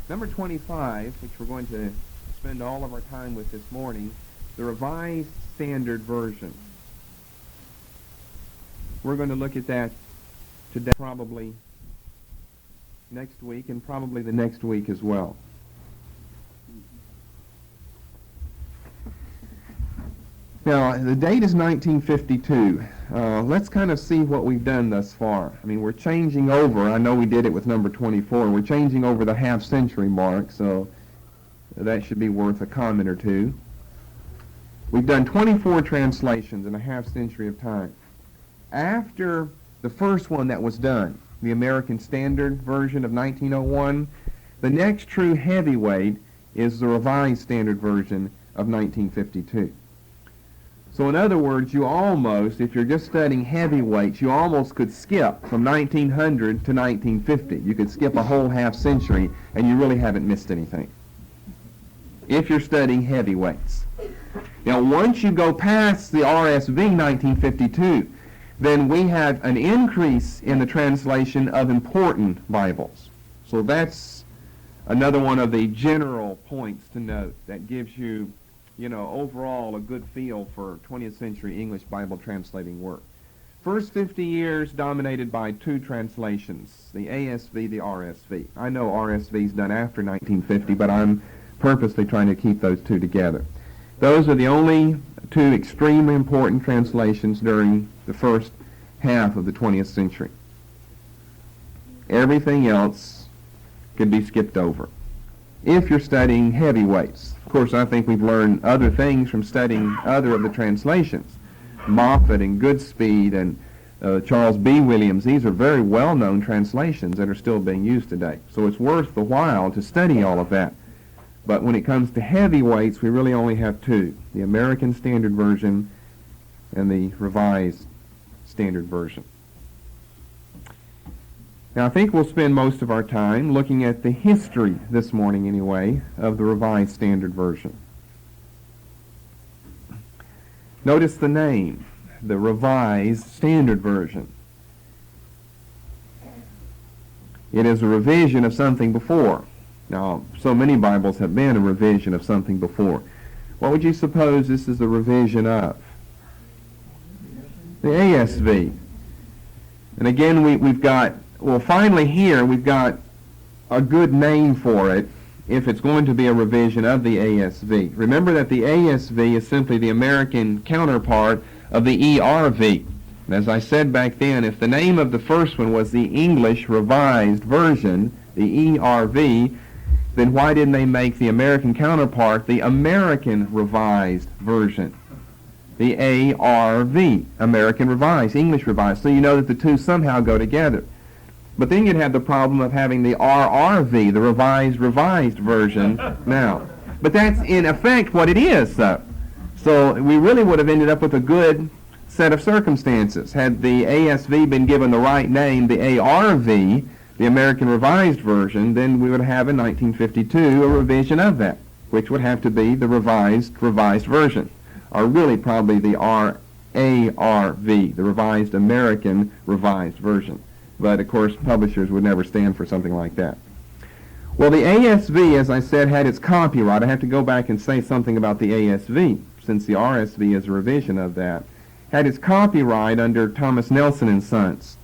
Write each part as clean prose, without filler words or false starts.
Number 25, which we're going to spend all of our time with this morning, the Revised Standard Version. We're going to look at that today, probably next week, and probably the next week as well. Now, the date is 1952. Let's kind of see what we've done thus far. I mean, we're changing over. I know we did it with number 24. We're changing over the half-century mark, so that should be worth a comment or two. We've done 24 translations in a half-century of time. After the first one that was done, the American Standard Version of 1901, the next true heavyweight is the Revised Standard Version of 1952. So in other words, you almost, if you're just studying heavyweights, you almost could skip from 1900 to 1950. You could skip a whole half century and you really haven't missed anything, if you're studying heavyweights. Now once you go past the RSV 1952, then we have an increase in the translation of important Bibles. So that's another one of the general points to note that gives you, overall a good feel for 20th century English Bible translating work. First 50 years dominated by two translations, the ASV, the RSV. I know RSV is done after 1950, but I'm purposely trying to keep those two together. Those are the only two extremely important translations during the first half of the 20th century. Everything else could be skipped over if you're studying heavyweights. Of course, I think we've learned other things from studying other of the translations. Moffat and Goodspeed and Charles B. Williams, these are very well-known translations that are still being used today. So it's worth the while to study all of that. But when it comes to heavyweights, we really only have two, the American Standard Version and the Revised Standard Version. Now, I think we'll spend most of our time looking at the history this morning, anyway, of the Revised Standard Version. Notice the name, the Revised Standard Version. It is a revision of something before. Now, so many Bibles have been a revision of something before. What would you suppose this is a revision of? The ASV. And again, we've got, finally here we've got a good name for it if it's going to be a revision of the ASV. Remember that the ASV is simply the American counterpart of the ERV. And as I said back then, if the name of the first one was the English Revised Version, the ERV, then why didn't they make the American counterpart the American Revised Version? The ARV, American Revised, English Revised. So you know that the two somehow go together. But then you'd have the problem of having the RRV, the Revised Version now. But that's in effect what it is, though. So we really would have ended up with a good set of circumstances. Had the ASV been given the right name, the ARV, the American Revised Version, then we would have in 1952 a revision of that, which would have to be the Revised Version, or really probably the RARV, the Revised American Revised Version. But of course publishers would never stand for something like that. Well, the ASV, as I said, had its copyright. I have to go back and say something about the ASV, since the RSV is a revision of that. Had its copyright under Thomas Nelson and Sons,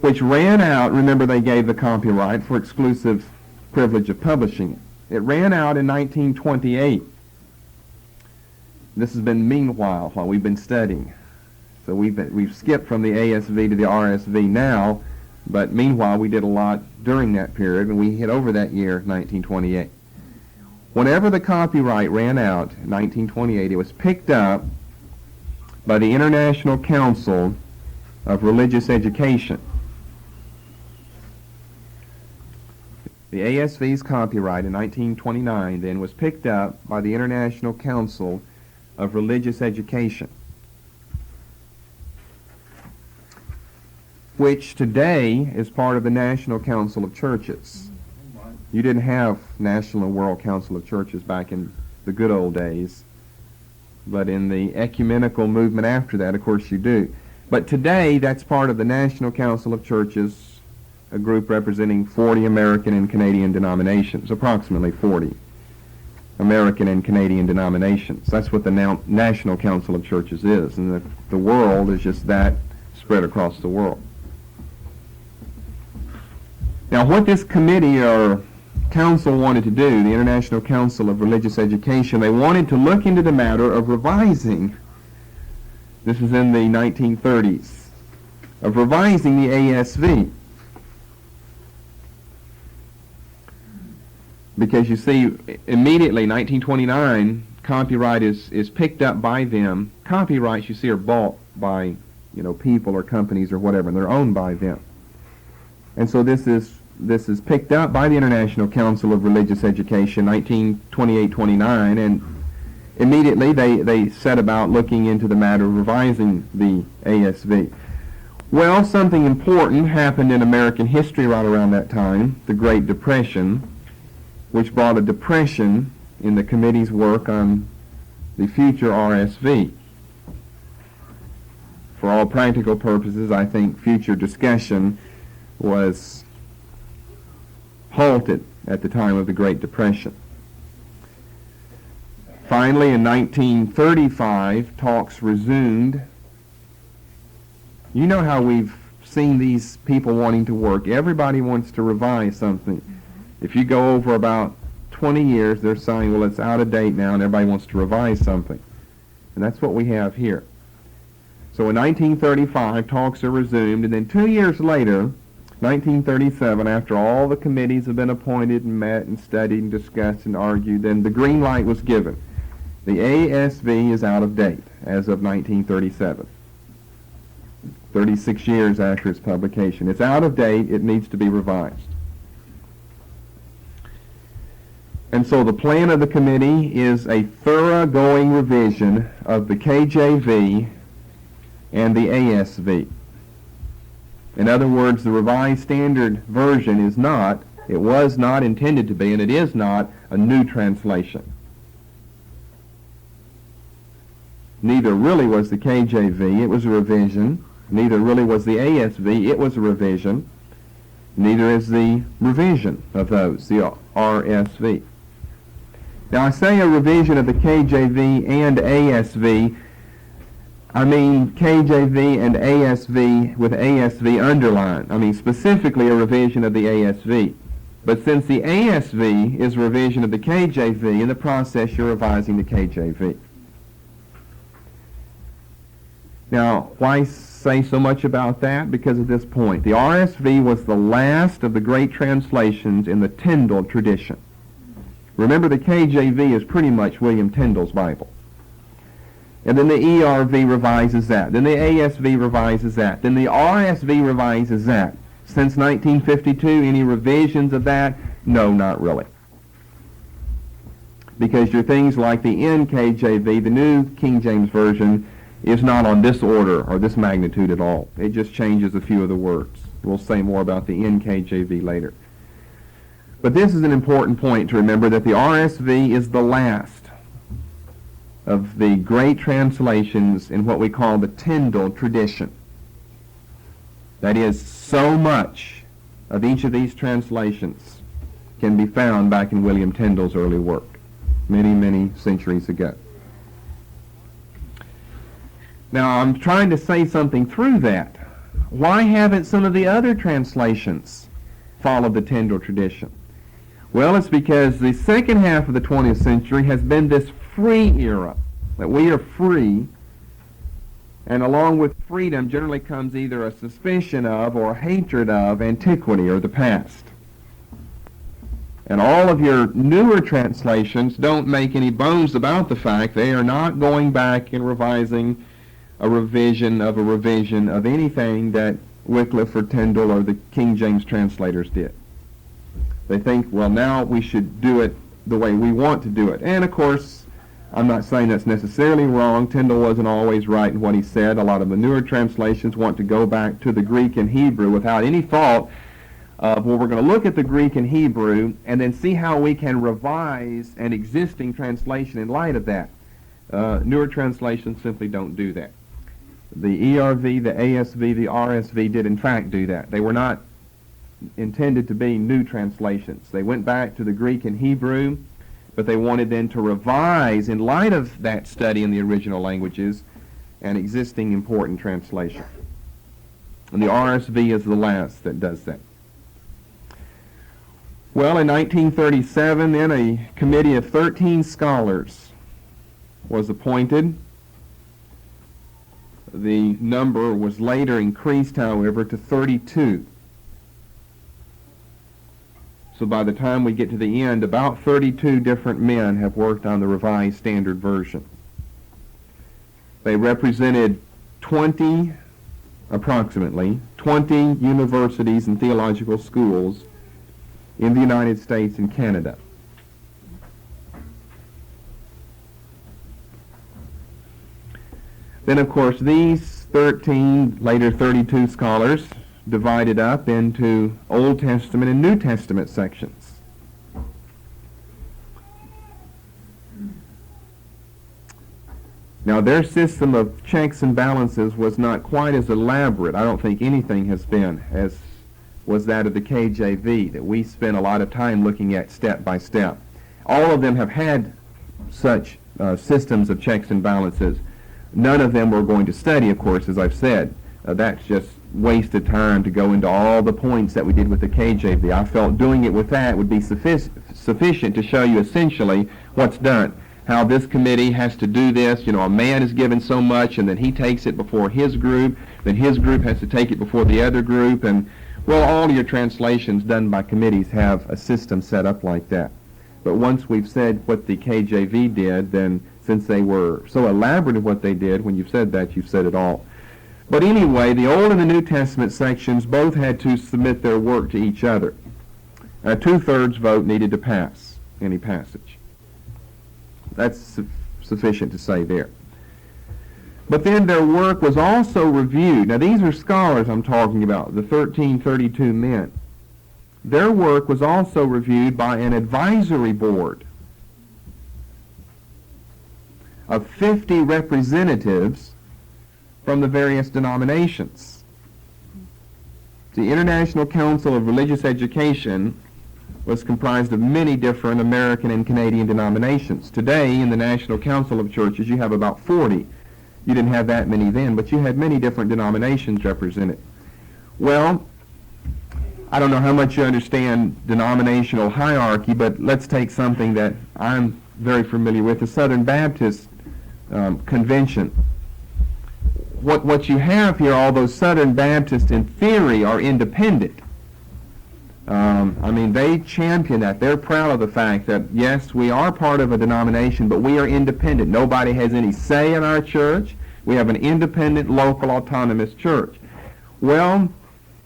which ran out. Remember, they gave the copyright for exclusive privilege of publishing. It ran out in 1928. This has been meanwhile while we've been studying. So we've skipped from the ASV to the RSV now, but meanwhile we did a lot during that period, and we hit over that year, 1928. Whenever the copyright ran out in 1928, it was picked up by the International Council of Religious Education. The ASV's copyright in 1929 then was picked up by the International Council of Religious Education, which today is part of the National Council of Churches. You didn't have National and World Council of Churches back in the good old days, but in the ecumenical movement after that, of course, you do. But today, that's part of the National Council of Churches a group representing 40 American and Canadian denominations, approximately 40 American and Canadian denominations. That's what the National Council of Churches is, and the world is just that spread across the world. Now, what this committee or council wanted to do, the International Council of Religious Education, they wanted to look into the matter of revising, this is in the 1930s, of revising the ASV. Because you see, immediately, 1929, copyright is picked up by them. Copyrights, you see, are bought by, people or companies or whatever, and they're owned by them. And so this is picked up by the International Council of Religious Education, 1928-29, and immediately they set about looking into the matter of revising the ASV. Well, something important happened in American history right around that time, the Great Depression, which brought a depression in the committee's work on the future RSV. For all practical purposes, I think future discussion was halted at the time of the Great Depression. Finally, in 1935, talks resumed. You know how we've seen these people wanting to work. Everybody wants to revise something. If you go over about 20 years, they're saying, well, it's out of date now, and everybody wants to revise something. And that's what we have here. So in 1935, talks are resumed, and then 2 years later, 1937, after all the committees have been appointed and met and studied and discussed and argued, then the green light was given. The ASV is out of date as of 1937, 36 years after its publication. It's out of date. It needs to be revised. And so the plan of the committee is a thoroughgoing revision of the KJV and the ASV. In other words, the Revised Standard Version it was not intended to be, and it is not a new translation. Neither really was the KJV, it was a revision. Neither really was the ASV, it was a revision. Neither is the revision of those, the RSV. Now I say a revision of the KJV and ASV, I mean KJV and ASV with ASV underlined. I mean specifically a revision of the ASV. But since the ASV is a revision of the KJV, in the process you're revising the KJV. Now, why say so much about that? Because of this point. The RSV was the last of the great translations in the Tyndale tradition. Remember, the KJV is pretty much William Tyndale's Bible. And then the ERV revises that. Then the ASV revises that. Then the RSV revises that. Since 1952, any revisions of that? No, not really. Because your things like the NKJV, the New King James Version, is not on this order or this magnitude at all. It just changes a few of the words. We'll say more about the NKJV later. But this is an important point to remember, that the RSV is the last of the great translations in what we call the Tyndale tradition. That is, so much of each of these translations can be found back in William Tyndale's early work, many, many centuries ago. Now, I'm trying to say something through that. Why haven't some of the other translations followed the Tyndale tradition? Well, it's because the second half of the 20th century has been this free era, that we are free, and along with freedom generally comes either a suspicion of or a hatred of antiquity or the past. And all of your newer translations don't make any bones about the fact they are not going back and revising a revision of anything that Wycliffe or Tyndale or the King James translators did. They think, well, now we should do it the way we want to do it. And of course, I'm not saying that's necessarily wrong. Tyndale wasn't always right in what he said. A lot of the newer translations want to go back to the Greek and Hebrew without any thought of, well, we're going to look at the Greek and Hebrew and then see how we can revise an existing translation in light of that. Newer translations simply don't do that. The ERV, the ASV, the RSV did in fact do that. They were not intended to be new translations. They went back to the Greek and Hebrew, but they wanted then to revise, in light of that study in the original languages, an existing important translation. And the RSV is the last that does that. Well, in 1937, then a committee of 13 scholars was appointed. The number was later increased, however, to 32. So by the time we get to the end, about 32 different men have worked on the Revised Standard Version. They represented approximately 20 universities and theological schools in the United States and Canada. Then, of course, these 13, later 32 scholars divided up into Old Testament and New Testament sections. Now, their system of checks and balances was not quite as elaborate. I don't think anything has been as was that of the KJV, that we spent a lot of time looking at step by step. All of them have had such systems of checks and balances. None of them we're going to study, of course, as I've said. That's just wasted time to go into all the points that we did with the KJV. I felt doing it with that would be sufficient to show you essentially what's done. How this committee has to do this. You know, a man is given so much, and then he takes it before his group, then his group has to take it before the other group, and, well, all your translations done by committees have a system set up like that. But once we've said what the KJV did, then since they were so elaborate in what they did, when you've said that, you've said it all. But anyway, the Old and the New Testament sections both had to submit their work to each other. A 2/3 vote needed to pass any passage. That's sufficient to say there. But then their work was also reviewed. Now these are scholars I'm talking about, the 1332 men. Their work was also reviewed by an advisory board of 50 representatives from the various denominations. The International Council of Religious Education was comprised of many different American and Canadian denominations. Today, in the National Council of Churches, you have about 40. You didn't have that many then, but you had many different denominations represented. Well, I don't know how much you understand denominational hierarchy, but let's take something that I'm very familiar with, the Southern Baptist Convention. What you have here, all those Southern Baptists in theory are independent. I mean, they champion that. They're proud of the fact that, yes, we are part of a denomination, but we are independent. Nobody has any say in our church. We have an independent, local, autonomous church. Well,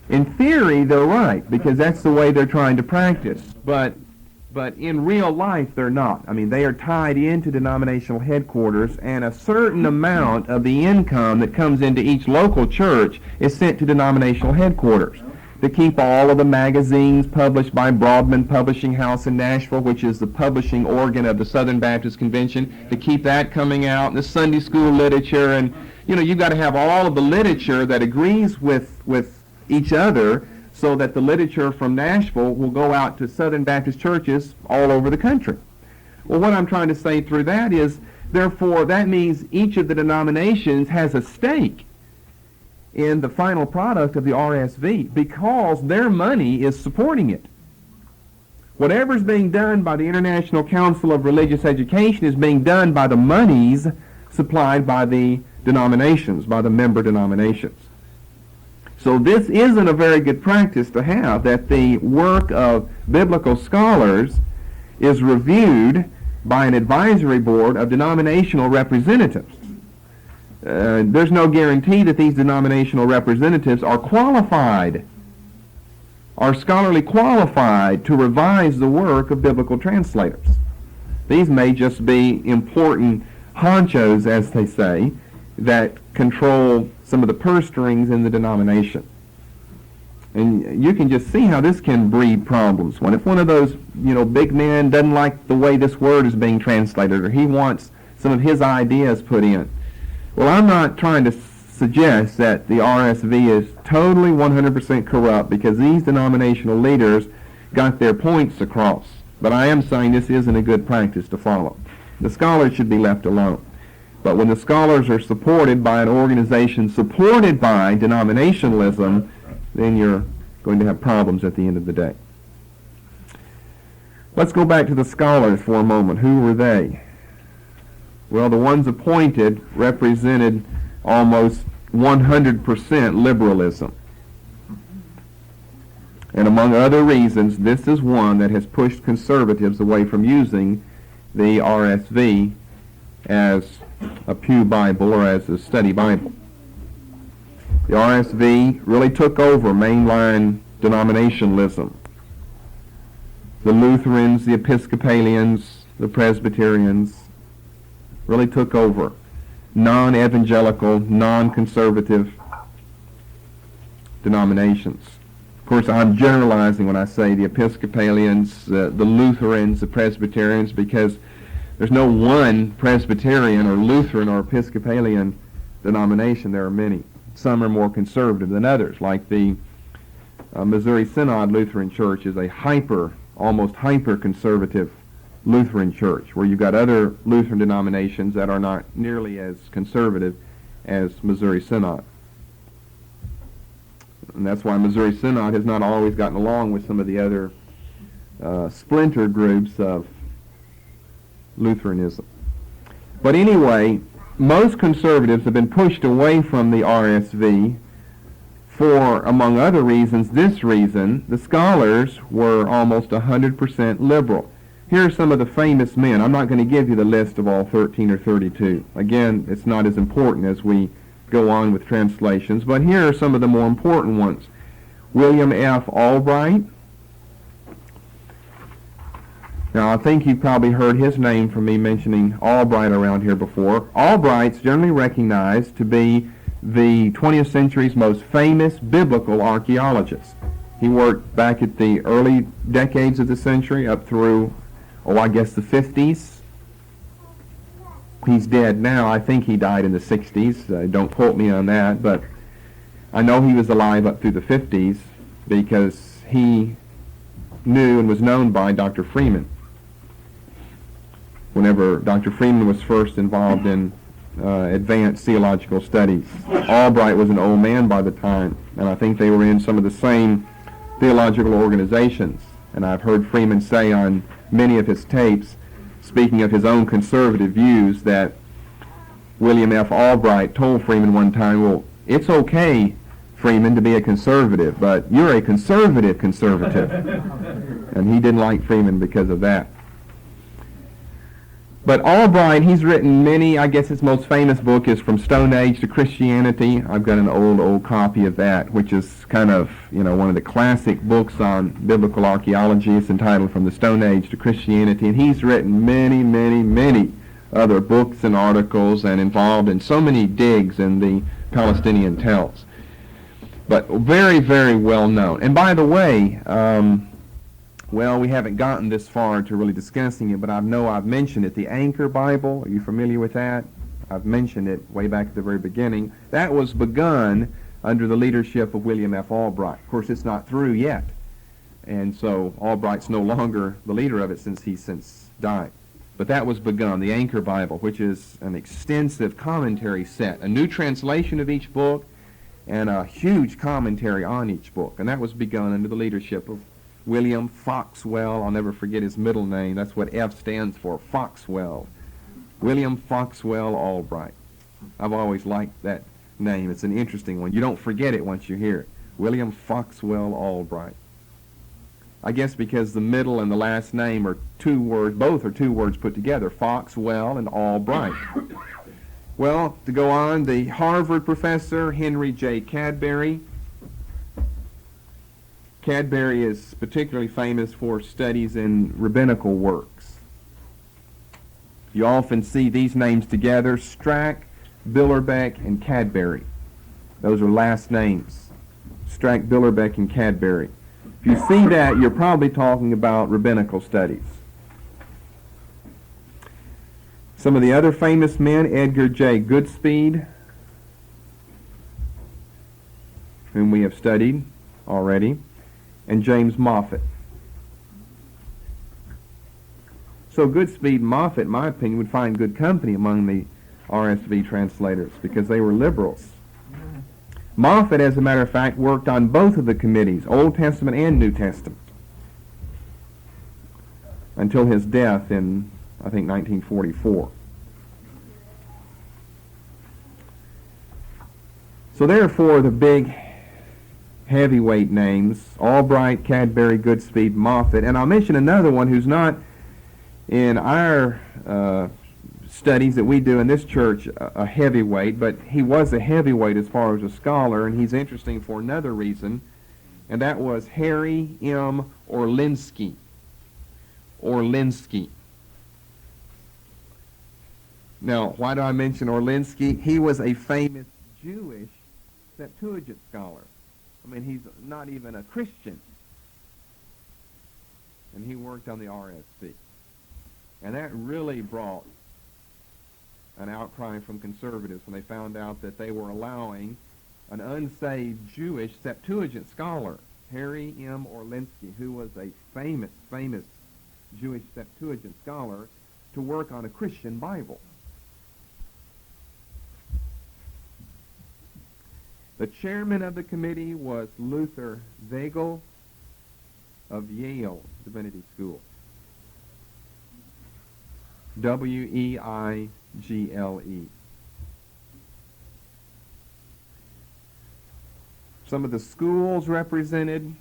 in theory, they're right, because that's the way they're trying to practice. But in real life, they're not. I mean, they are tied into denominational headquarters, and a certain amount of the income that comes into each local church is sent to denominational headquarters to keep all of the magazines published by Broadman Publishing House in Nashville, which is the publishing organ of the Southern Baptist Convention, to keep that coming out, and the Sunday school literature, and, you know, you've got to have all of the literature that agrees with each other, so that the literature from Nashville will go out to Southern Baptist churches all over the country. Well, what I'm trying to say through that is, therefore, that means each of the denominations has a stake in the final product of the RSV because their money is supporting it. Whatever's being done by the International Council of Religious Education is being done by the monies supplied by the denominations, by the member denominations. So this isn't a very good practice to have, that the work of biblical scholars is reviewed by an advisory board of denominational representatives. There's no guarantee that these denominational representatives are qualified, are scholarly qualified to revise the work of biblical translators. These may just be important honchos, as they say, that control some of the purse strings in the denomination. And you can just see how this can breed problems. What if one of those, big men doesn't like the way this word is being translated, or he wants some of his ideas put in? Well, I'm not trying to suggest that the RSV is totally 100% corrupt because these denominational leaders got their points across. But I am saying this isn't a good practice to follow. The scholars should be left alone. But when the scholars are supported by an organization supported by denominationalism, then you're going to have problems at the end of the day. Let's go back to the scholars for a moment. Who were they? Well, the ones appointed represented almost 100% liberalism. And among other reasons, this is one that has pushed conservatives away from using the RSV as a pew Bible or as a study Bible. The RSV really took over mainline denominationalism. The Lutherans, the Episcopalians, the Presbyterians really took over non-evangelical, non-conservative denominations. Of course, I'm generalizing when I say the Episcopalians, the Lutherans, the Presbyterians, because there's no one Presbyterian or Lutheran or Episcopalian denomination. There are many. Some are more conservative than others, like the Missouri Synod Lutheran Church is a almost hyper-conservative Lutheran church, where you've got other Lutheran denominations that are not nearly as conservative as Missouri Synod. And that's why Missouri Synod has not always gotten along with some of the other splinter groups of Lutheranism. But anyway, most conservatives have been pushed away from the RSV for, among other reasons, this reason: the scholars were almost 100% liberal. Here are some of the famous men. I'm not going to give you the list of all 13 or 32. Again, it's not as important as we go on with translations, but here are some of the more important ones. William F. Albright. Now, I think you've probably heard his name from me mentioning Albright around here before. Albright's generally recognized to be the 20th century's most famous biblical archaeologist. He worked back at the early decades of the century up through, I guess the 50s. He's dead now. I think he died in the 60s. Don't quote me on that, but I know he was alive up through the 50s because he knew and was known by Dr. Freeman. Whenever Dr. Freeman was first involved in advanced theological studies. Albright was an old man by the time, and I think they were in some of the same theological organizations. And I've heard Freeman say on many of his tapes, speaking of his own conservative views, that William F. Albright told Freeman one time, well, it's okay, Freeman, to be a conservative, but you're a conservative. And he didn't like Freeman because of that. But Albright, he's written many. I guess his most famous book is From Stone Age to Christianity. I've got an old copy of that, which is kind of, one of the classic books on biblical archaeology. It's entitled From the Stone Age to Christianity. And he's written many other books and articles and involved in so many digs in the Palestinian tells. But very, very well known. And by the way, we haven't gotten this far to really discussing it, but I know I've mentioned it. The Anchor Bible, are you familiar with that? I've mentioned it way back at the very beginning. That was begun under the leadership of William F. Albright. Of course, it's not through yet. And so Albright's no longer the leader of it since he's since died. But that was begun, the Anchor Bible, which is an extensive commentary set, a new translation of each book, and a huge commentary on each book. And that was begun under the leadership of William Foxwell. I'll never forget his middle name. That's what F stands for, Foxwell. William Foxwell Albright. I've always liked that name. It's an interesting one. You don't forget it once you hear it. William Foxwell Albright. I guess because the middle and the last name are two words, both are two words put together, Foxwell and Albright. Well, to go on, the Harvard professor, Henry J. Cadbury. Cadbury is particularly famous for studies in rabbinical works. You often see these names together, Strack, Billerbeck, and Cadbury. Those are last names, Strack, Billerbeck, and Cadbury. If you see that, you're probably talking about rabbinical studies. Some of the other famous men, Edgar J. Goodspeed, whom we have studied already, and James Moffat. So Goodspeed and Moffat, in my opinion, would find good company among the RSV translators because they were liberals. Moffat, as a matter of fact, worked on both of the committees, Old Testament and New Testament, until his death in, I think, 1944. So therefore, the big heavyweight names, Albright, Cadbury, Goodspeed, Moffat, and I'll mention another one who's not in our studies that we do in this church a heavyweight, but he was a heavyweight as far as a scholar, and he's interesting for another reason, and that was Harry M. Orlinsky. Orlinsky. Now, why do I mention Orlinsky? He was a famous Jewish Septuagint scholar. I mean, he's not even a Christian. And he worked on the RSV. And that really brought an outcry from conservatives when they found out that they were allowing an unsaved Jewish Septuagint scholar, Harry M. Orlinsky, who was a famous Jewish Septuagint scholar, to work on a Christian Bible. The chairman of the committee was Luther Weigel of Yale Divinity School. Weigle. Some of the schools represented,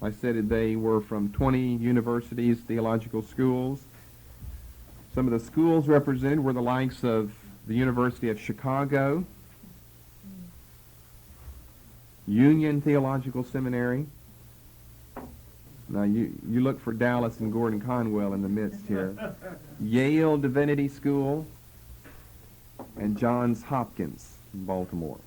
I said they were from 20 universities, theological schools. Some of the schools represented were the likes of the University of Chicago, Union Theological Seminary. Now, you look for Dallas and Gordon Conwell in the midst here. Yale Divinity School and Johns Hopkins in Baltimore.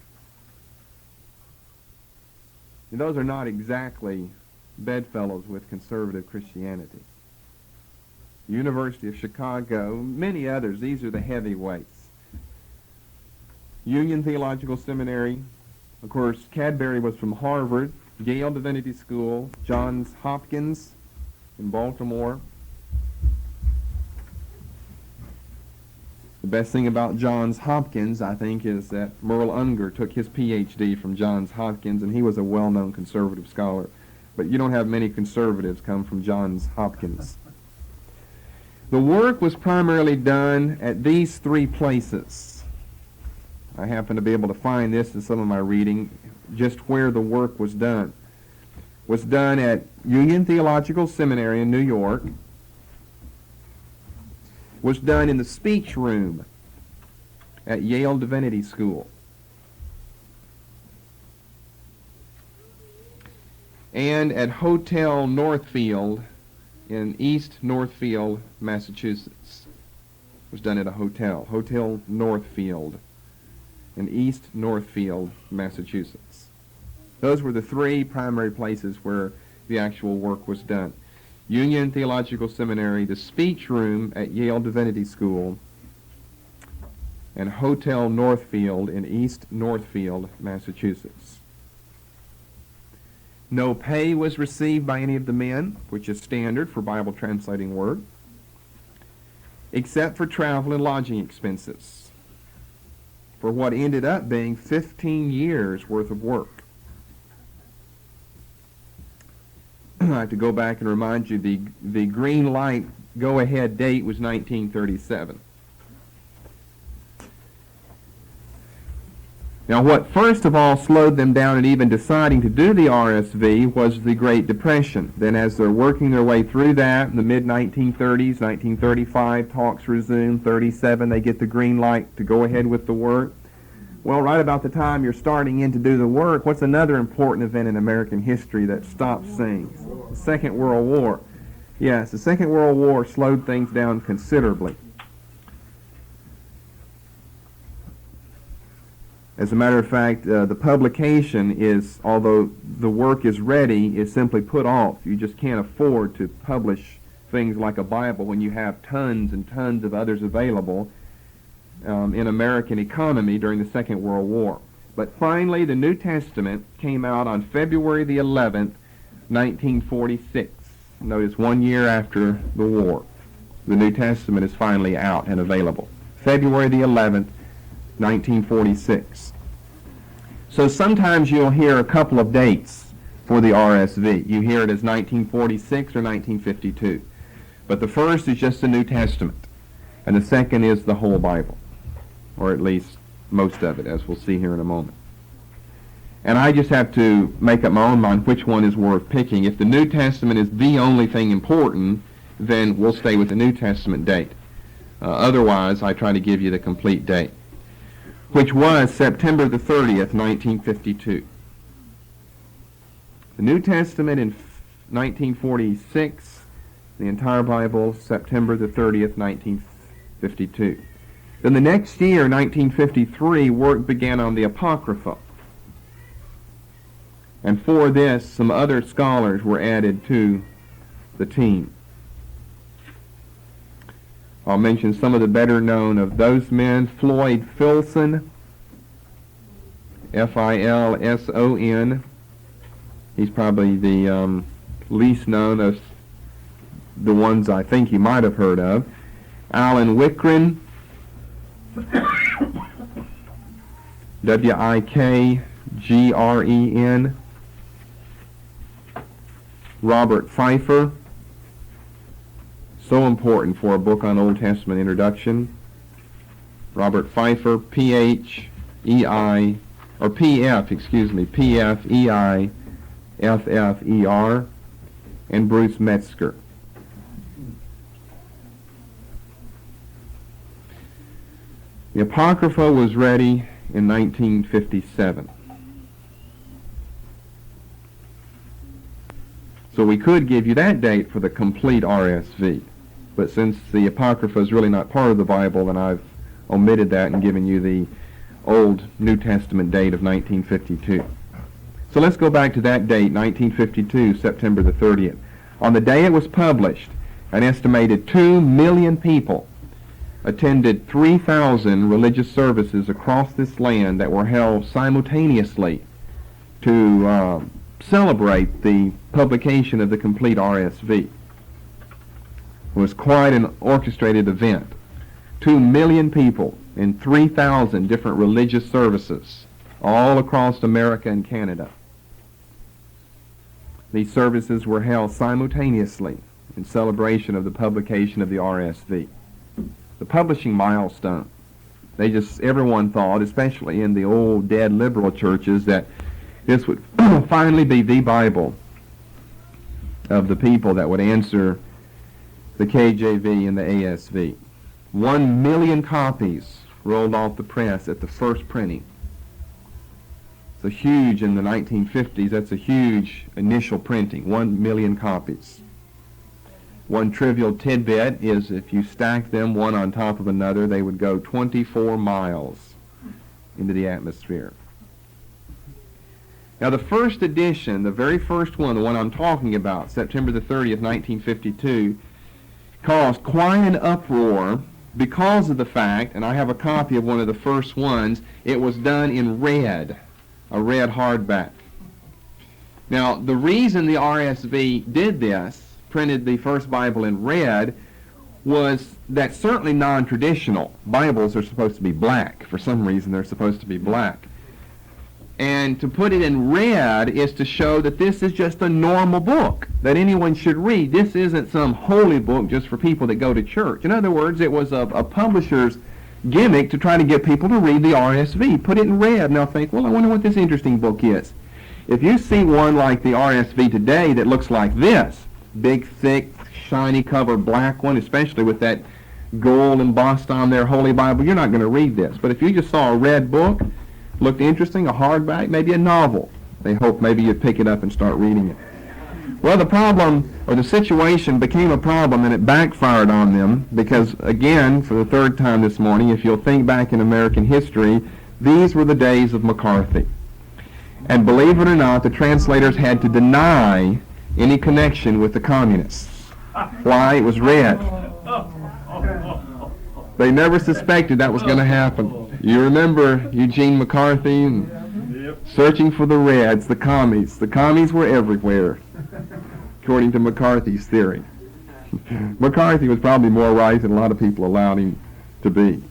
And those are not exactly bedfellows with conservative Christianity. University of Chicago, many others, these are the heavyweights. Union Theological Seminary, of course, Cadbury was from Harvard, Yale Divinity School, Johns Hopkins in Baltimore. The best thing about Johns Hopkins, I think, is that Merle Unger took his Ph.D. from Johns Hopkins, and he was a well-known conservative scholar. But you don't have many conservatives come from Johns Hopkins. The work was primarily done at these three places. I happen to be able to find this in some of my reading, just where the work was done. Was done at Union Theological Seminary in New York. Was done in the speech room at Yale Divinity School. And at Hotel Northfield in East Northfield, Massachusetts. Was done at a hotel, Hotel Northfield in East Northfield, Massachusetts. Those were the three primary places where the actual work was done. Union Theological Seminary, the speech room at Yale Divinity School, and Hotel Northfield in East Northfield, Massachusetts. No pay was received by any of the men, which is standard for Bible translating work, except for travel and lodging expenses, for what ended up being 15 years worth of work. I have to go back and remind you, the green light go-ahead date was 1937. Now, what first of all slowed them down in even deciding to do the RSV was the Great Depression. Then as they're working their way through that, in the mid-1930s, 1935, talks resume, 37, they get the green light to go ahead with the work. Well, right about the time you're starting in to do the work, what's another important event in American history that stops things? The Second World War. Yes, the Second World War slowed things down considerably. As a matter of fact, the publication is, although the work is ready, is simply put off. You just can't afford to publish things like a Bible when you have tons and tons of others available in American economy during the Second World War. But finally, the New Testament came out on February the 11th, 1946. Notice 1 year after the war. The New Testament is finally out and available. February the 11th, 1946. So sometimes you'll hear a couple of dates for the RSV. You hear it as 1946 or 1952. But the first is just the New Testament, and the second is the whole Bible, or at least most of it, as we'll see here in a moment. And I just have to make up my own mind which one is worth picking. If the New Testament is the only thing important, then we'll stay with the New Testament date. Otherwise, I try to give you the complete date, which was September the 30th, 1952. The New Testament in 1946, the entire Bible, September the 30th, 1952. Then the next year, 1953, work began on the Apocrypha. And for this, some other scholars were added to the team. I'll mention some of the better known of those men. Floyd Filson, Filson. He's probably the least known of the ones I think you might have heard of. Alan Wickren, Wikgren. Robert Pfeiffer, so important for a book on Old Testament introduction. Robert Pfeiffer, P-F-E-I, P-F-E-I-F-F-E-R, and Bruce Metzger. The Apocrypha was ready in 1957. So we could give you that date for the complete RSV. But since the Apocrypha is really not part of the Bible, then I've omitted that and given you the Old New Testament date of 1952. So let's go back to that date, 1952, September the 30th. On the day it was published, an estimated 2 million people attended 3,000 religious services across this land that were held simultaneously to celebrate the publication of the complete RSV. It was quite an orchestrated event. 2 million people in 3,000 different religious services all across America and Canada. These services were held simultaneously in celebration of the publication of the RSV. The publishing milestone. Everyone thought, especially in the old dead liberal churches, that this would finally be the Bible of the people that would answer the KJV and the ASV. 1 million copies rolled off the press at the first printing. It's a huge, in the 1950s, that's a huge initial printing, 1 million copies. One trivial tidbit is if you stack them one on top of another, they would go 24 miles into the atmosphere. Now the first edition, the very first one, the one I'm talking about, September the 30th, 1952, caused quite an uproar because of the fact, and I have a copy of one of the first ones, it was done in red, a red hardback. Now the reason the RSV did this, printed the first Bible in red, was that certainly non-traditional. Bibles are supposed to be black. For some reason they're supposed to be black. And to put it in red is to show that this is just a normal book that anyone should read. This isn't some holy book just for people that go to church. In other words, it was a publisher's gimmick to try to get people to read the RSV. Put it in red, and they'll think, well, I wonder what this interesting book is. If you see one like the RSV today that looks like this, big, thick, shiny cover, black one, especially with that gold embossed on their Holy Bible, you're not going to read this. But if you just saw a red book, looked interesting, a hardback, maybe a novel, they hope maybe you'd pick it up and start reading it. Well, the problem, or the situation, became a problem, and it backfired on them because, again, for the third time this morning, if you'll think back in American history, these were the days of McCarthy. And believe it or not, the translators had to deny any connection with the communists. Why? It was red. They never suspected that was going to happen. You remember Eugene McCarthy and searching for the Reds, the commies. The commies were everywhere, according to McCarthy's theory. McCarthy was probably more right than a lot of people allowed him to be.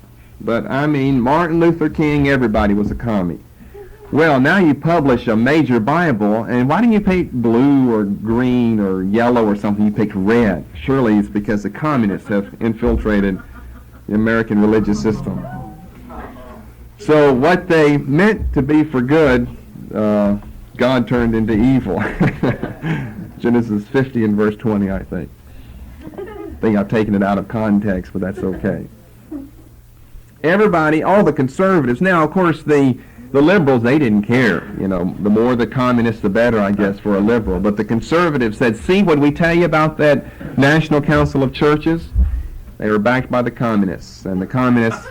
But, I mean, Martin Luther King, everybody was a commie. Well, now you publish a major Bible, and why didn't you pick blue or green or yellow or something? You picked red. Surely it's because the communists have infiltrated the American religious system. So what they meant to be for good, God turned into evil. Genesis 50 and verse 20, I think. I think I've taken it out of context, but that's okay. Everybody, all the conservatives, now of course the liberals, they didn't care. You know, the more the communists, the better, I guess, for a liberal. But the conservatives said, see what we tell you about that National Council of Churches? They were backed by the communists. And the communists,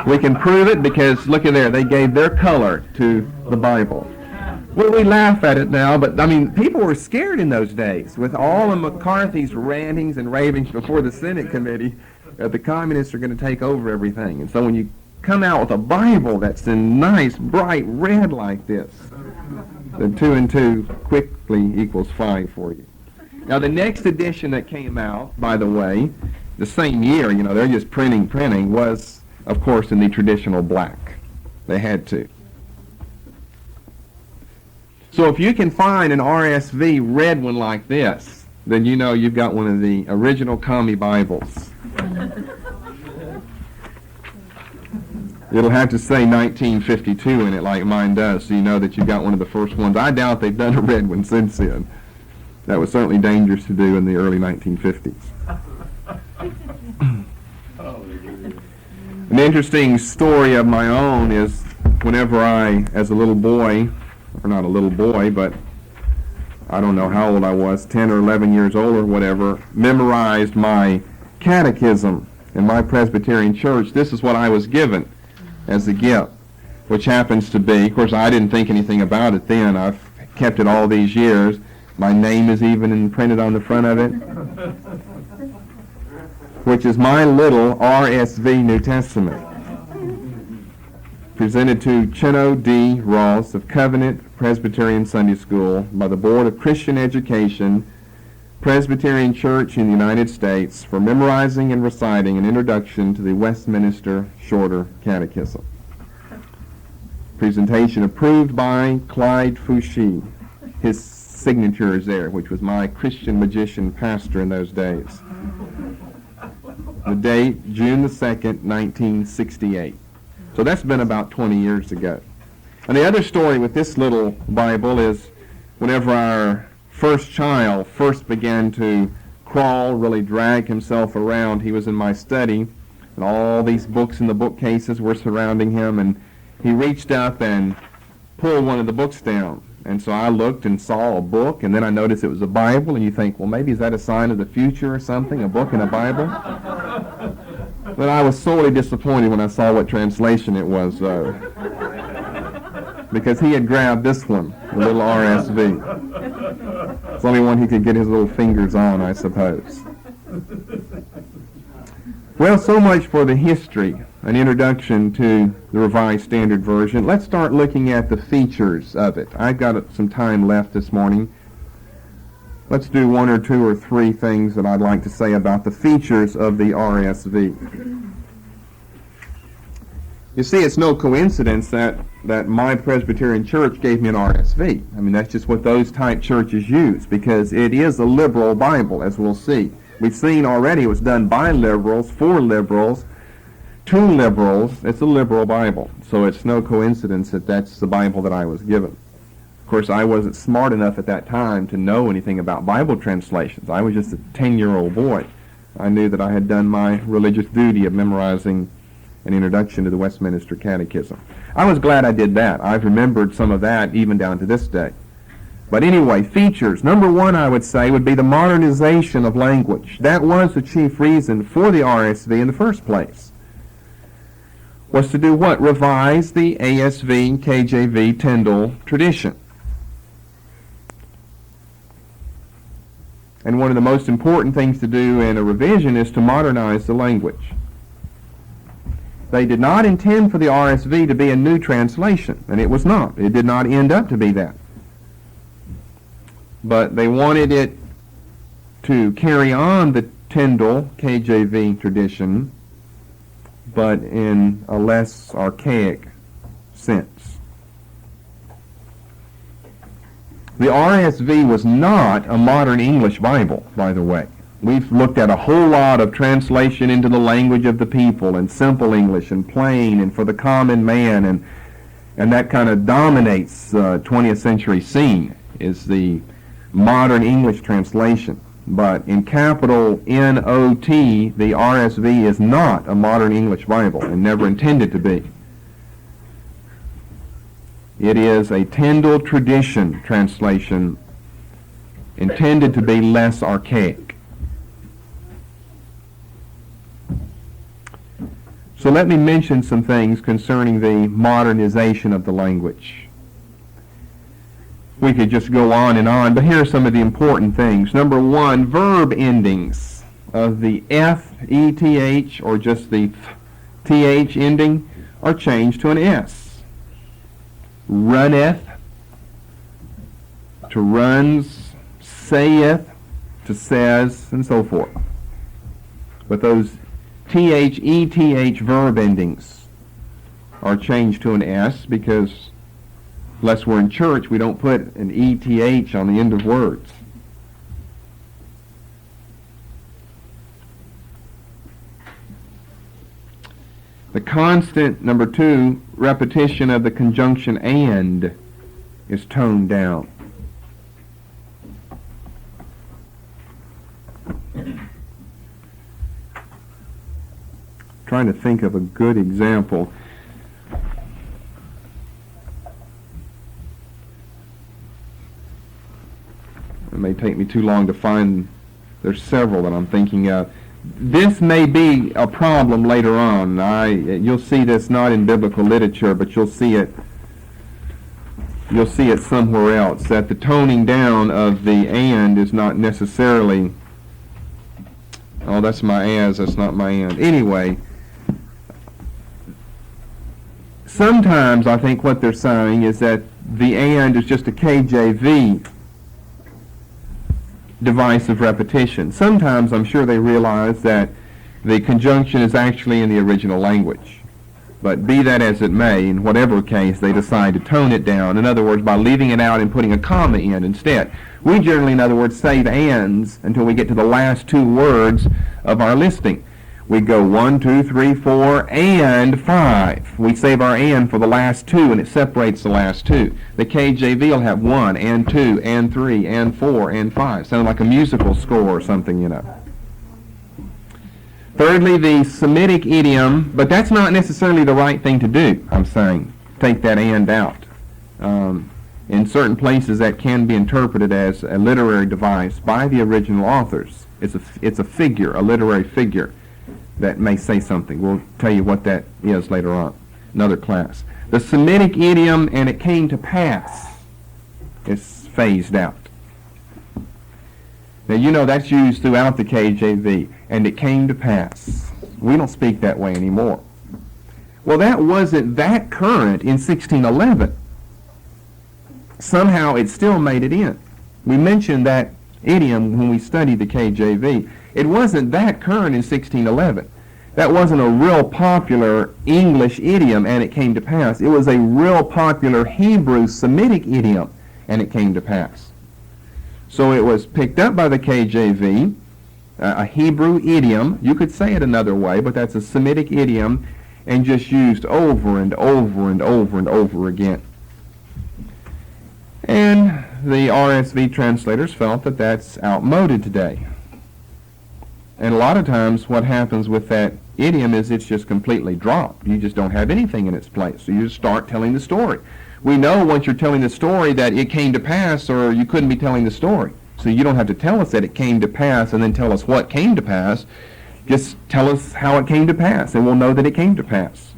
we can prove it because, look at there, they gave their color to the Bible. Well, we laugh at it now, but, I mean, people were scared in those days. With all of McCarthy's rantings and ravings before the Senate committee, the communists are going to take over everything. And so when you come out with a Bible that's in nice, bright red like this, then 2 and 2 quickly equals 5 for you. Now, the next edition that came out, by the way, the same year, you know, they're just printing, was, of course, in the traditional black. They had to. So if you can find an RSV red one like this, then you know you've got one of the original commie Bibles. It'll have to say 1952 in it like mine does, so you know that you've got one of the first ones. I doubt they've done a red one since then. That was certainly dangerous to do in the early 1950s. An interesting story of my own is whenever I, as a little boy, or not a little boy, but I don't know how old I was, 10 or 11 years old or whatever, memorized my catechism in my Presbyterian church. This is what I was given as a gift, which happens to be, of course I didn't think anything about it then, I've kept it all these years, my name is even printed on the front of it, which is my little RSV New Testament, presented to Chino D. Ross of Covenant Presbyterian Sunday School by the Board of Christian Education, Presbyterian Church in the United States, for memorizing and reciting an introduction to the Westminster Shorter Catechism. Presentation approved by Clyde Fouché. His signature is there, which was my Christian magician pastor in those days. The date, June the 2nd, 1968. So that's been about 20 years ago. And the other story with this little Bible is whenever our first child first began to crawl, really drag himself around, he was in my study, and all these books in the bookcases were surrounding him, and he reached up and pulled one of the books down. And so I looked and saw a book, and then I noticed it was a Bible, and you think, well, maybe is that a sign of the future or something, a book and a Bible? But I was sorely disappointed when I saw what translation it was, though. Because he had grabbed this one, the little RSV. It's the only one he could get his little fingers on, I suppose. Well, so much for the history, an introduction to the Revised Standard Version. Let's start looking at the features of it. I've got some time left this morning. Let's do 1 or 2 or 3 things that I'd like to say about the features of the RSV. You see, it's no coincidence that my Presbyterian church gave me an RSV. I mean, that's just what those type churches use, because it is a liberal Bible, as we'll see. We've seen already it was done by liberals, for liberals, to liberals. It's a liberal Bible, so it's no coincidence that that's the Bible that I was given. Of course, I wasn't smart enough at that time to know anything about Bible translations. I was just a 10-year-old boy. I knew that I had done my religious duty of memorizing an introduction to the Westminster Catechism. I was glad I did that. I've remembered some of that even down to this day. But anyway, features. Number 1, I would say, would be the modernization of language. That was the chief reason for the RSV in the first place. Was to do what? Revise the ASV, KJV, Tyndale tradition. And one of the most important things to do in a revision is to modernize the language. They did not intend for the RSV to be a new translation, and it was not. It did not end up to be that. But they wanted it to carry on the Tyndale KJV tradition, but in a less archaic sense. The RSV was not a modern English Bible, by the way. We've looked at a whole lot of translation into the language of the people, and simple English, and plain, and for the common man, and that kind of dominates 20th century scene, is the modern English translation. But in capital N-O-T, the RSV is not a modern English Bible, and never intended to be. It is a Tyndale tradition translation intended to be less archaic. So let me mention some things concerning the modernization of the language. We could just go on, but here are some of the important things. Number one, verb endings of the F, E-T-H, or just the T-H ending are changed to an S. Runneth, to runs, saith, to says, and so forth. But those T-H, E-T-H verb endings are changed to an S because unless we're in church, we don't put an E-T-H on the end of words. The constant, number two, repetition of the conjunction and is toned down. Trying to think of a good example. It may take me too long to find. There's several that I'm thinking of. This may be a problem later on. You'll see this not in biblical literature, but you'll see it somewhere else, that the toning down of the and is not necessarily, oh, that's my as, that's not my and. Anyway, sometimes I think what they're saying is that the and is just a KJV device of repetition. Sometimes I'm sure they realize that the conjunction is actually in the original language. But be that as it may, in whatever case, they decide to tone it down. In other words, by leaving it out and putting a comma in instead. We generally, in other words, save ands until we get to the last two words of our listing. We go 1, 2, 3, 4, and 5. We save our and for the last two, and it separates the last two. The KJV will have 1, and 2, and 3, and 4, and 5. Sounds like a musical score or something, you know. Thirdly, the Semitic idiom, but that's not necessarily the right thing to do, I'm saying. Take that and out. In certain places that can be interpreted as a literary device by the original authors. It's a figure, a literary figure that may say something. We'll tell you what that is later on, another class. The Semitic idiom, and it came to pass, is phased out. Now, you know that's used throughout the KJV, and it came to pass. We don't speak that way anymore. Well, that wasn't that current in 1611. Somehow it still made it in. We mentioned that idiom when we studied the KJV. It wasn't that current in 1611. That wasn't a real popular English idiom, and it came to pass. It was a real popular Hebrew Semitic idiom, and it came to pass. So it was picked up by the KJV, a Hebrew idiom. You could say it another way, but that's a Semitic idiom, and just used over and over and over and over again. And the RSV translators felt that that's outmoded today. And a lot of times what happens with that idiom is it's just completely dropped. You just don't have anything in its place. So you just start telling the story. We know once you're telling the story that it came to pass, or you couldn't be telling the story. So you don't have to tell us that it came to pass and then tell us what came to pass. Just tell us how it came to pass, and we'll know that it came to pass.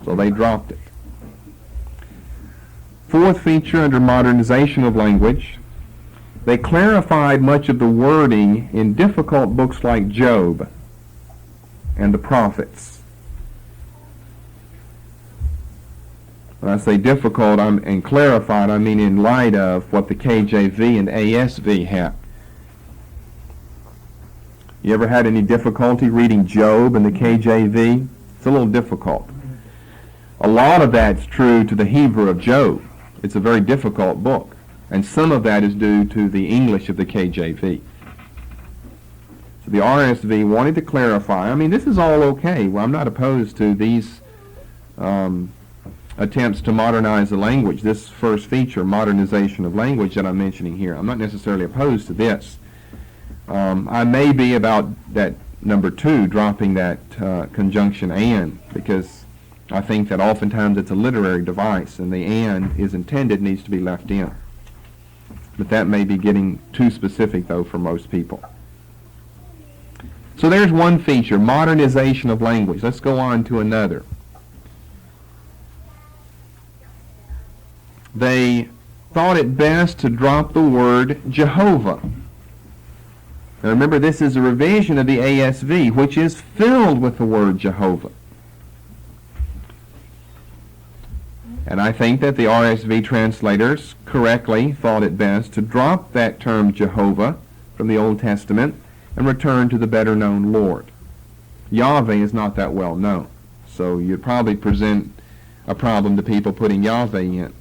So they dropped it. Fourth feature under modernization of language, they clarified much of the wording in difficult books like Job and the prophets. When I say difficult and clarified, I mean in light of what the KJV and ASV have. You ever had any difficulty reading Job in the KJV? It's a little difficult. A lot of that's true to the Hebrew of Job. It's a very difficult book. And some of that is due to the English of the KJV. So the RSV wanted to clarify. I mean, this is all okay. Well, I'm not opposed to these attempts to modernize the language. This first feature, modernization of language, that I'm mentioning here. I'm not necessarily opposed to this. I may be about that number 2, dropping that conjunction and, because I think that oftentimes it's a literary device, and the and is intended needs to be left in. But that may be getting too specific, though, for most people. So there's one feature, modernization of language. Let's go on to another. They thought it best to drop the word Jehovah. Now remember, this is a revision of the ASV, which is filled with the word Jehovah. And I think that the RSV translators correctly thought it best to drop that term Jehovah from the Old Testament and return to the better-known Lord. Yahweh is not that well known, so you'd probably present a problem to people putting Yahweh in.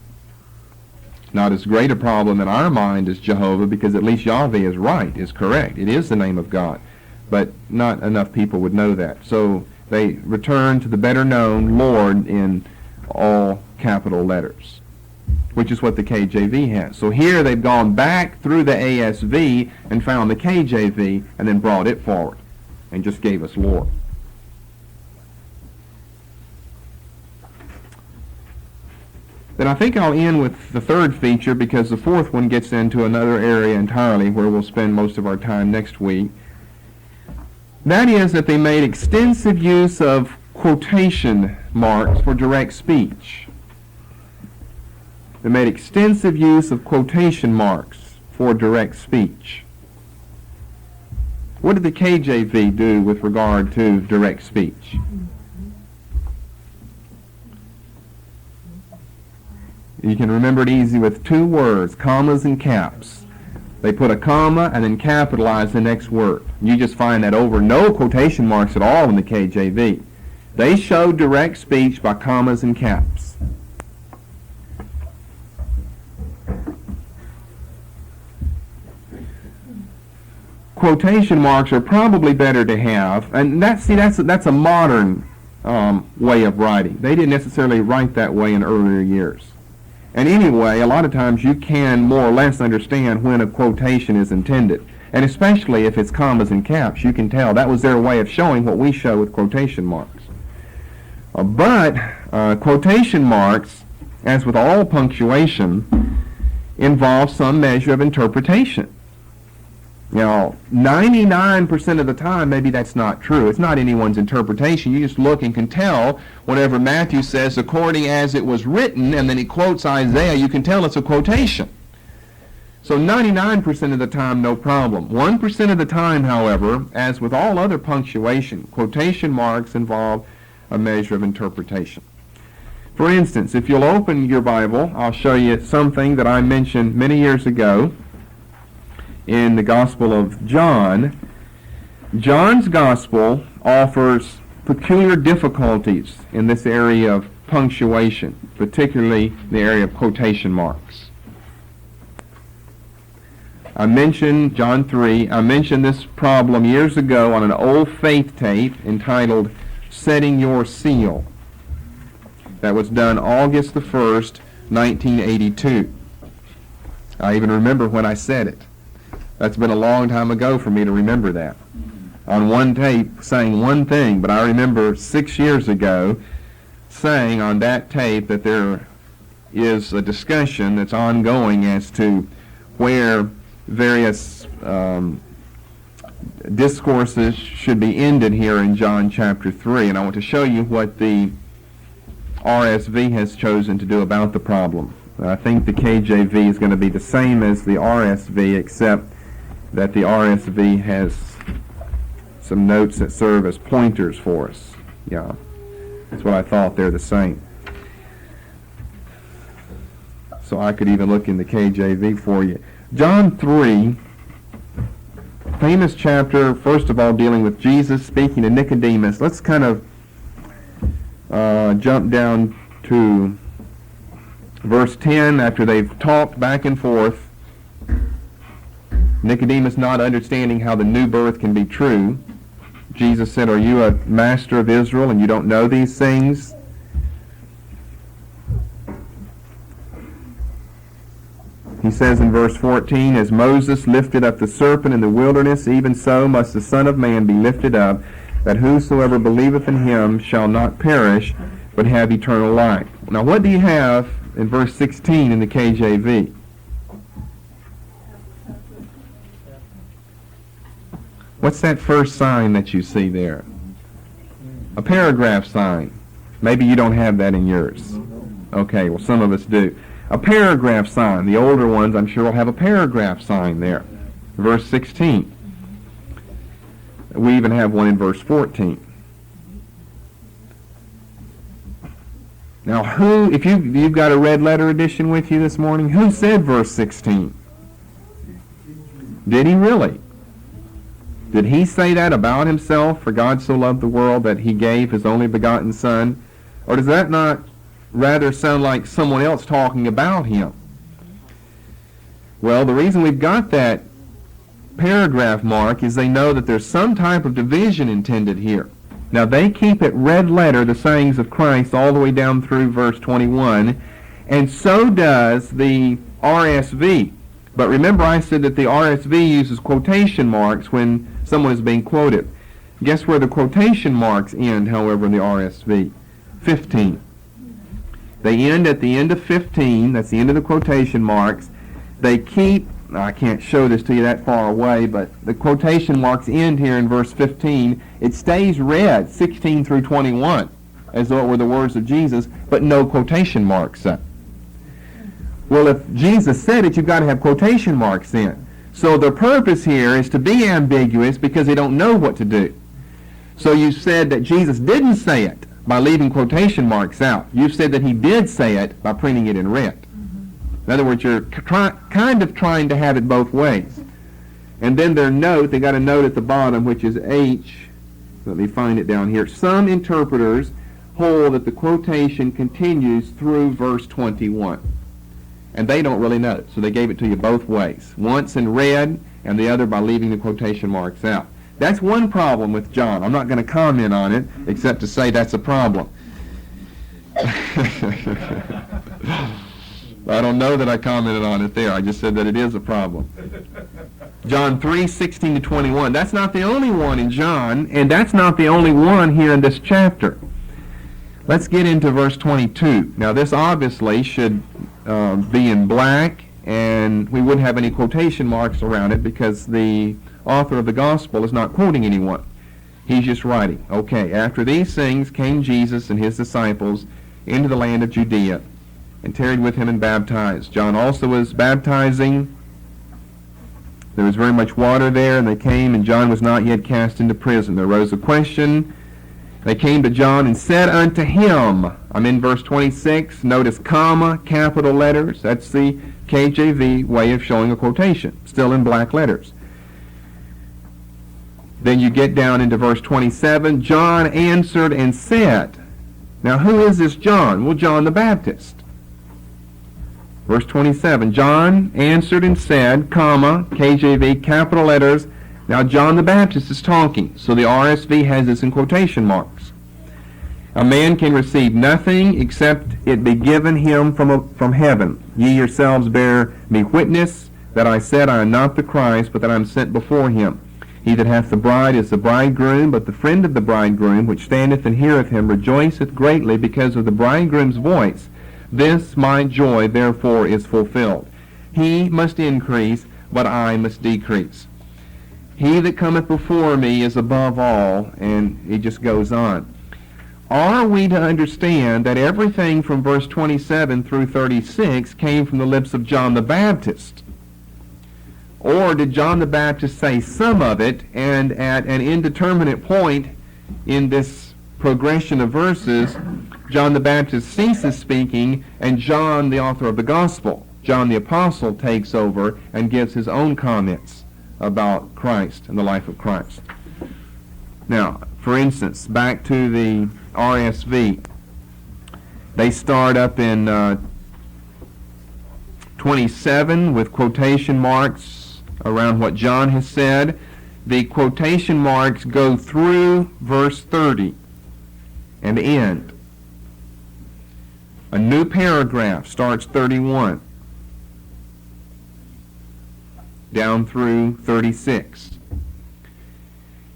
Not as great a problem in our mind as Jehovah, because at least Yahweh is right, is correct. It is the name of God, but not enough people would know that. So they return to the better-known Lord in all capital letters, which is what the KJV has. So here they've gone back through the ASV and found the KJV and then brought it forward and just gave us Lord. Then I think I'll end with the third feature, because the fourth one gets into another area entirely where we'll spend most of our time next week. That is that they made extensive use of quotation marks for direct speech. They made extensive use of quotation marks for direct speech. What did the KJV do with regard to direct speech? You can remember it easy with 2 words, commas and caps. They put a comma and then capitalize the next word. You just find that over. No quotation marks at all in the KJV. They show direct speech by commas and caps. Quotation marks are probably better to have, and that's a modern way of writing. They didn't necessarily write that way in earlier years. And anyway, a lot of times you can more or less understand when a quotation is intended. And especially if it's commas and caps, you can tell. That was their way of showing what we show with quotation marks. But quotation marks, as with all punctuation, involve some measure of interpretation. You know, 99% of the time, maybe that's not true. It's not anyone's interpretation. You just look and can tell whenever Matthew says, according as it was written, and then he quotes Isaiah, you can tell it's a quotation. So 99% of the time, no problem. 1% of the time, however, as with all other punctuation, quotation marks involve a measure of interpretation. For instance, if you'll open your Bible, I'll show you something that I mentioned many years ago in the Gospel of John. John's Gospel offers peculiar difficulties in this area of punctuation, particularly the area of quotation marks. I mentioned John 3. I mentioned this problem years ago on an old faith tape entitled Setting Your Seal. That was done August the 1st, 1982. I even remember when I said it. That's been a long time ago for me to remember that. On one tape saying one thing, but I remember 6 years ago saying on that tape that there is a discussion that's ongoing as to where various discourses should be ended here in John chapter 3. And I want to show you what the RSV has chosen to do about the problem. I think the KJV is going to be the same as the RSV, except that the RSV has some notes that serve as pointers for us. Yeah, that's what I thought. They're the same. So I could even look in the KJV for you. John 3, famous chapter, first of all, dealing with Jesus speaking to Nicodemus. Let's kind of jump down to verse 10 after they've talked back and forth. Nicodemus not understanding how the new birth can be true. Jesus said, "Are you a master of Israel and you don't know these things?" He says in verse 14, "As Moses lifted up the serpent in the wilderness, even so must the Son of Man be lifted up, that whosoever believeth in him shall not perish, but have eternal life." Now what do you have in verse 16 in the KJV? What's that first sign that you see there? A paragraph sign. Maybe you don't have that in yours. Okay, well some of us do. A paragraph sign. The older ones, I'm sure, will have a paragraph sign there. Verse 16. We even have one in verse 14. Now, who, if you've got a red letter edition with you this morning, who said verse 16? Did he really? Did he say that about himself? For God so loved the world that he gave his only begotten Son? Or does that not rather sound like someone else talking about him? Well, the reason we've got that paragraph mark is they know that there's some type of division intended here. Now they keep it red letter, the sayings of Christ, all the way down through verse 21, and so does the RSV. But remember I said that the RSV uses quotation marks when someone is being quoted. Guess where the quotation marks end, however, in the RSV? 15. They end at the end of 15. That's the end of the quotation marks. They keep, I can't show this to you that far away, but the quotation marks end here in verse 15. It stays red, 16 through 21, as though it were the words of Jesus, but no quotation marks up. Well, if Jesus said it, you've got to have quotation marks in. So the purpose here is to be ambiguous because they don't know what to do. So you said that Jesus didn't say it by leaving quotation marks out. You've said that he did say it by printing it in red. In other words, you're kind of trying to have it both ways. And then their note, they got a note at the bottom, which is H. Let me find it down here. Some interpreters hold that the quotation continues through verse 21. And they don't really know, so they gave it to you both ways. Once in red, and the other by leaving the quotation marks out. That's one problem with John. I'm not going to comment on it, except to say that's a problem. I don't know that I commented on it there. I just said that it is a problem. John 3:16 to 21. That's not the only one in John, and that's not the only one here in this chapter. Let's get into verse 22. Now this obviously should be in black, and we wouldn't have any quotation marks around it because the author of the gospel is not quoting anyone. He's just writing. Okay, after these things came Jesus and his disciples into the land of Judea, and tarried with him and baptized. John also was baptizing. There was very much water there, and they came, and John was not yet cast into prison. There arose a question. They came to John and said unto him, I'm in verse 26, notice comma, capital letters. That's the KJV way of showing a quotation, still in black letters. Then you get down into verse 27, John answered and said. Now who is this John? Well, John the Baptist. Verse 27, John answered and said, comma, KJV, capital letters. Now John the Baptist is talking, so the RSV has this in quotation marks. A man can receive nothing except it be given him from heaven. Ye yourselves bear me witness that I said I am not the Christ, but that I am sent before him. He that hath the bride is the bridegroom, but the friend of the bridegroom, which standeth and heareth him, rejoiceth greatly because of the bridegroom's voice. This my joy therefore is fulfilled. He must increase, but I must decrease. He that cometh before me is above all, and it just goes on. Are we to understand that everything from verse 27 through 36 came from the lips of John the Baptist? Or did John the Baptist say some of it, and at an indeterminate point in this progression of verses, John the Baptist ceases speaking, and John, the author of the Gospel, John the Apostle, takes over and gives his own comments about Christ and the life of Christ. Now, for instance, back to the RSV. They start up in 27 with quotation marks around what John has said. The quotation marks go through verse 30 and end. A new paragraph starts 31 down through 36.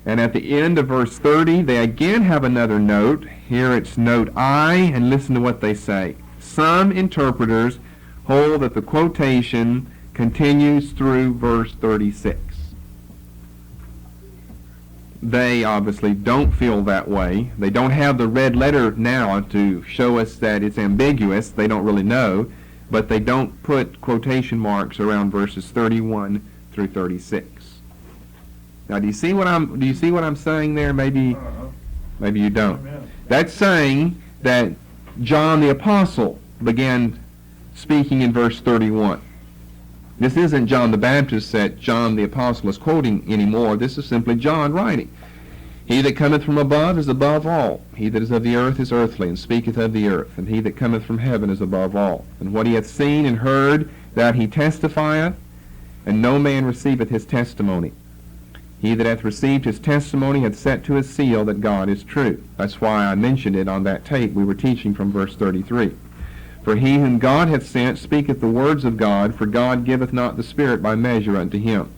And at the end of verse 30, they again have another note. Here it's note I, and listen to what they say. Some interpreters hold that the quotation continues through verse 36. They obviously don't feel that way. They don't have the red letter now to show us that it's ambiguous. They don't really know, but they don't put quotation marks around verses 31 through 36. Now, do you see what I'm saying there? Maybe you don't. That's saying that John the Apostle began speaking in verse 31. This isn't John the Baptist that John the Apostle is quoting anymore. This is simply John writing. He that cometh from above is above all. He that is of the earth is earthly, and speaketh of the earth. And he that cometh from heaven is above all. And what he hath seen and heard, that he testifieth, and no man receiveth his testimony. He that hath received his testimony hath set to his seal that God is true. That's why I mentioned it on that tape we were teaching from verse 33. For he whom God hath sent speaketh the words of God, for God giveth not the Spirit by measure unto him.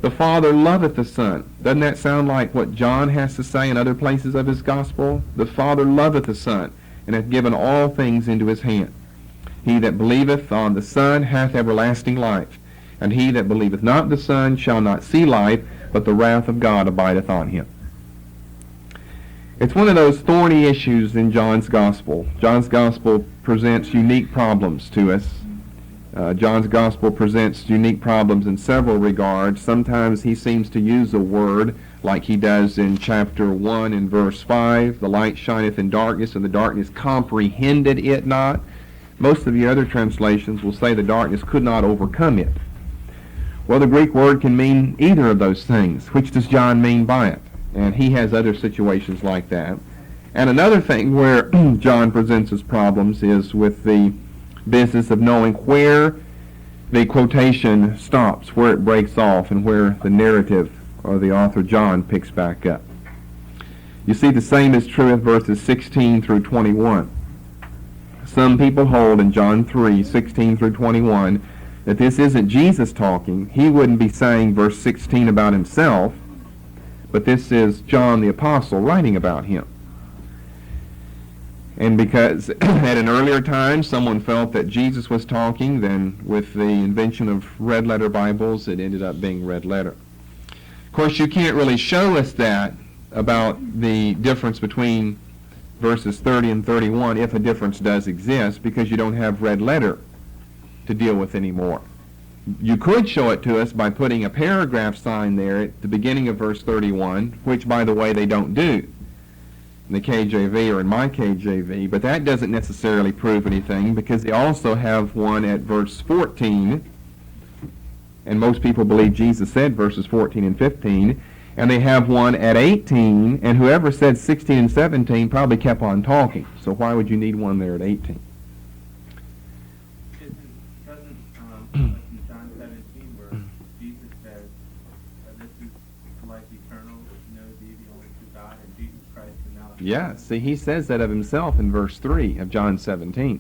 The Father loveth the Son. Doesn't that sound like what John has to say in other places of his gospel? The Father loveth the Son, and hath given all things into his hand. He that believeth on the Son hath everlasting life, and he that believeth not the Son shall not see life, but the wrath of God abideth on him. It's one of those thorny issues in John's Gospel. John's Gospel presents unique problems to us. John's Gospel presents unique problems in several regards. Sometimes he seems to use a word like he does in chapter 1 and verse 5, the light shineth in darkness, and the darkness comprehended it not. Most of your other translations will say the darkness could not overcome it. Well, the Greek word can mean either of those things. Which does John mean by it? And he has other situations like that. And another thing where John presents his problems is with the business of knowing where the quotation stops, where it breaks off, and where the narrative or the author John picks back up. You see, the same is true with verses 16 through 21. Some people hold in John 3, 16 through 21, that this isn't Jesus talking. He wouldn't be saying verse 16 about himself, but this is John the Apostle writing about him. And because at an earlier time someone felt that Jesus was talking, then with the invention of red letter Bibles, it ended up being red letter. Of course, you can't really show us that about the difference between verses 30 and 31, if a difference does exist, because you don't have red letter to deal with anymore. You could show it to us by putting a paragraph sign there at the beginning of verse 31, which, by the way, they don't do in the KJV or in my KJV, but that doesn't necessarily prove anything, because they also have one at verse 14, and most people believe Jesus said verses 14 and 15, and they have one at 18, and whoever said 16 and 17 probably kept on talking. So why would you need one there at 18? Yeah, see, he says that of himself in verse 3 of John 17.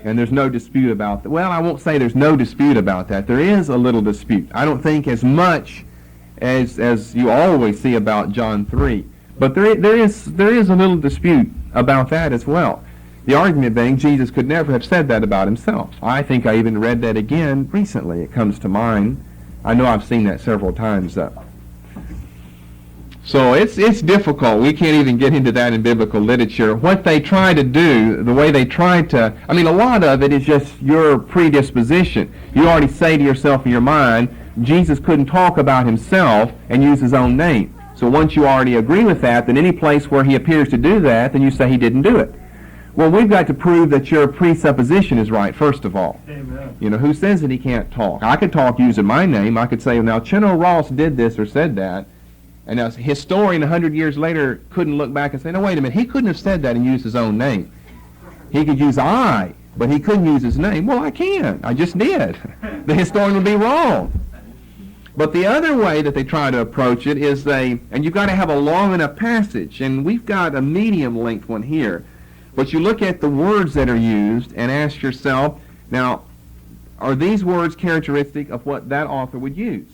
And there's no dispute about that. Well, I won't say there's no dispute about that. There is a little dispute. I don't think as much as you always see about John 3. But there is a little dispute about that as well. The argument being Jesus could never have said that about himself. I think I even read that again recently. It comes to mind. I know I've seen that several times though. So it's difficult. We can't even get into that in biblical literature. What they try to do, the way they try to, I mean, a lot of it is just your predisposition. You already say to yourself in your mind, Jesus couldn't talk about himself and use his own name. So once you already agree with that, then any place where he appears to do that, then you say he didn't do it. Well, we've got to prove that your presupposition is right, first of all. Amen. You know, who says that he can't talk? I could talk using my name. I could say, now, Chino Ross did this or said that. And a historian 100 years later couldn't look back and say, no, wait a minute, he couldn't have said that and used his own name. He could use I, but he couldn't use his name. Well, I can. I just did. The historian would be wrong. But the other way that they try to approach it is and you've got to have a long enough passage, and we've got a medium length one here. But you look at the words that are used and ask yourself, now, are these words characteristic of what that author would use?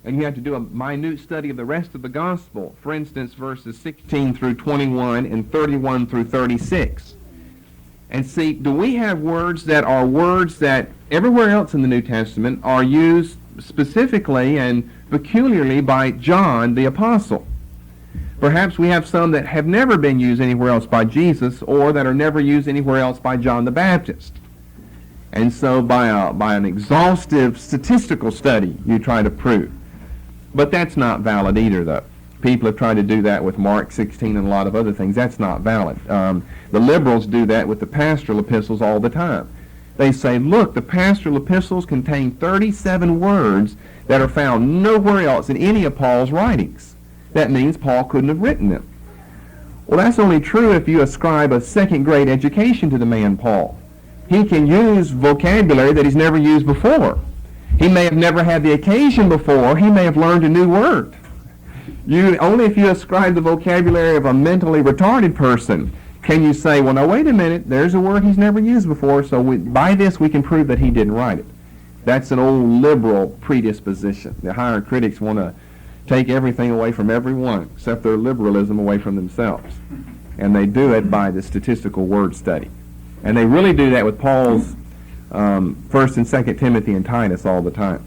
And you have to do a minute study of the rest of the gospel. For instance, verses 16 through 21 and 31 through 36. And see, do we have words that are words that everywhere else in the New Testament are used specifically and peculiarly by John the Apostle? Perhaps we have some that have never been used anywhere else by Jesus, or that are never used anywhere else by John the Baptist. And so by an exhaustive statistical study, you try to prove. But that's not valid either, though. People have tried to do that with Mark 16 and a lot of other things. That's not valid. The liberals do that with the pastoral epistles all the time. They say, look, the pastoral epistles contain 37 words that are found nowhere else in any of Paul's writings. That means Paul couldn't have written them. Well, that's only true if you ascribe a second-grade education to the man Paul. He can use vocabulary that he's never used before. He may have never had the occasion before. He may have learned a new word. Only if you ascribe the vocabulary of a mentally retarded person can you say, well, now, wait a minute, there's a word he's never used before, so by this we can prove that he didn't write it. That's an old liberal predisposition. The higher critics want to take everything away from everyone except their liberalism away from themselves. And they do it by the statistical word study. And they really do that with Paul's 1st and 2nd Timothy and Titus all the time.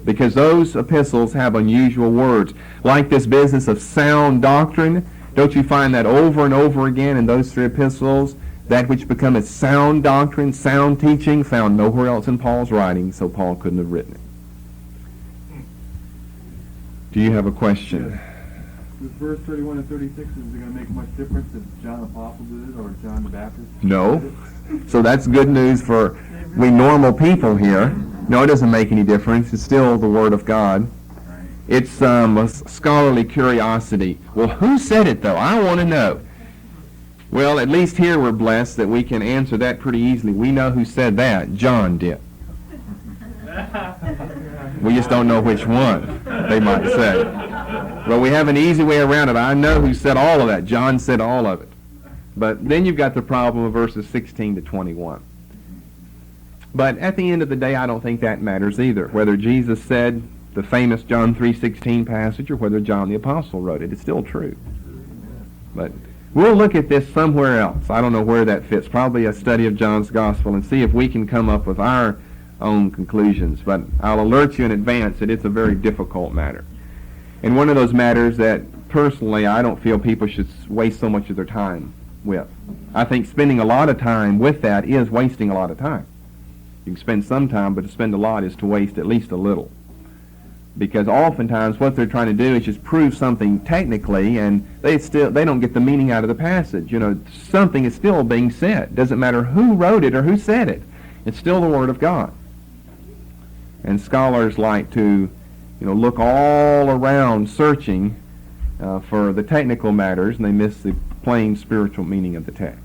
Because those epistles have unusual words. Like this business of sound doctrine, don't you find that over and over again in those 3 epistles? That which becometh sound doctrine, sound teaching, found nowhere else in Paul's writing, so Paul couldn't have written it. Do you have a question? With verse 31 and 36, is it going to make much difference if John the Apostle did it or John the Baptist? No. So that's good news for we normal people here. No, it doesn't make any difference. It's still the Word of God. It's a scholarly curiosity. Well, who said it, though? I want to know. Well, at least here we're blessed that we can answer that pretty easily. We know who said that. John did. We just don't know which one, they might say. But we have an easy way around it. I know who said all of that. John said all of it. But then you've got the problem of verses 16 to 21. But at the end of the day, I don't think that matters either. Whether Jesus said the famous John 3:16 passage or whether John the Apostle wrote it, it's still true. But we'll look at this somewhere else. I don't know where that fits. Probably a study of John's Gospel and see if we can come up with our own conclusions. But I'll alert you in advance that it's a very difficult matter. And one of those matters that personally I don't feel people should waste so much of their time with. I think spending a lot of time with that is wasting a lot of time. You can spend some time, but to spend a lot is to waste at least a little. Because oftentimes what they're trying to do is just prove something technically, and they don't get the meaning out of the passage. You know, something is still being said. Doesn't matter who wrote it or who said it. It's still the Word of God. And scholars like to, look all around searching for the technical matters, and they miss the plain spiritual meaning of the text.